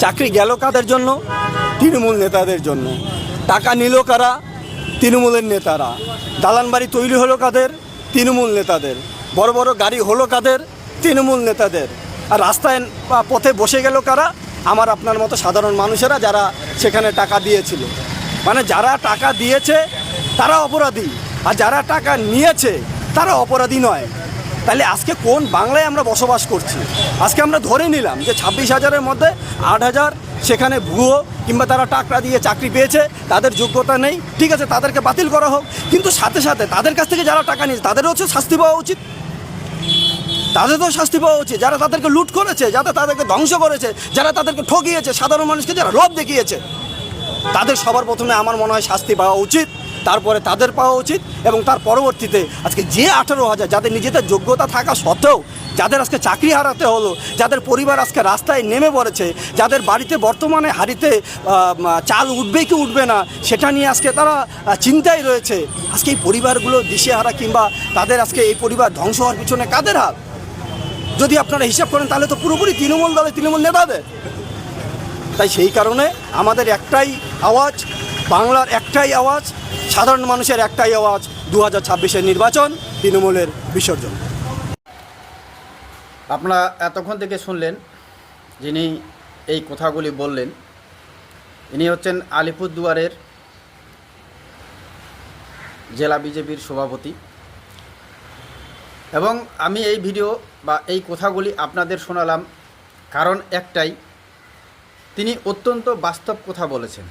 চাকরি গেল কাদের জন্য? তৃণমূল নেতাদের জন্য। টাকা নিল কারা? তৃণমূলের নেতারা। দালান বাড়ি তৈরি হলো কাদের? তৃণমূল নেতাদের। বড় বড় গাড়ি হলো কাদের? তৃণমূল নেতাদের। আর রাস্তায় পথে বসে গেল কারা? আমার আপনার মতো সাধারণ মানুষেরা, যারা সেখানে টাকা দিয়েছিল। মানে যারা টাকা দিয়েছে তারা অপরাধী, আর যারা টাকা নিয়েছে তারা অপরাধী নয়। তাহলে আজকে কোন বাংলায় আমরা বসবাস করছি? আজকে আমরা ধরে নিলাম যে 26,000-এর মধ্যে 8,000 সেখানে ভুয়ো কিংবা তারা টাকা দিয়ে চাকরি পেয়েছে, তাদের যোগ্যতা নেই, ঠিক আছে, তাদেরকে বাতিল করা হোক। কিন্তু সাথে সাথে তাদের কাছ থেকে যারা টাকা নিয়েছে তাদেরও হচ্ছে শাস্তি পাওয়া উচিত। তাদের তো শাস্তি পাওয়া উচিত, যারা তাদেরকে লুট করেছে, যারা তাদেরকে ধ্বংস করেছে, যারা তাদেরকে ঠকিয়েছে, সাধারণ মানুষকে যারা লোভ দেখিয়েছে, তাদের সবার প্রথমে আমার মনে হয় শাস্তি পাওয়া উচিত, তারপরে তাদের পাওয়া উচিত। এবং তার পরবর্তীতে আজকে যে 18,000 যাদের নিজেদের যোগ্যতা থাকা সত্ত্বেও যাদের আজকে চাকরি হারাতে হলো, যাদের পরিবার আজকে রাস্তায় নেমে পড়েছে, যাদের বাড়িতে বর্তমানে হাঁড়িতে চাল উঠবে কি উঠবে না সেটা নিয়ে আজকে তারা চিন্তায় রয়েছে, আজকে এই পরিবারগুলো দিশেহারা কিংবা তাদের আজকে এই পরিবার ধ্বংস হওয়ার পিছনে কাদের হাত? যদি আপনারা হিসাব করেন তাহলে তো পুরোপুরি তৃণমূল দলের, তৃণমূল নেতাদের। তাই সেই কারণে আমাদের একটাই আওয়াজ, বাংলার একটাই আওয়াজ, সাধারণ মানুষের একটাই আওয়াজ, 2026-এর নির্বাচন, তৃণমূলের বিসর্জন। আপনারা এতক্ষণ থেকে শুনলেন যিনি এই কথাগুলি বললেন, ইনি হচ্ছেন আলিপুরদুয়ারের জেলা বিজেপির সভাপতি। এবং আমি এই ভিডিও বা এই কথাগুলি আপনাদের শোনালাম কারণ একটাই, তিনি অত্যন্ত বাস্তব কথা বলেছেন।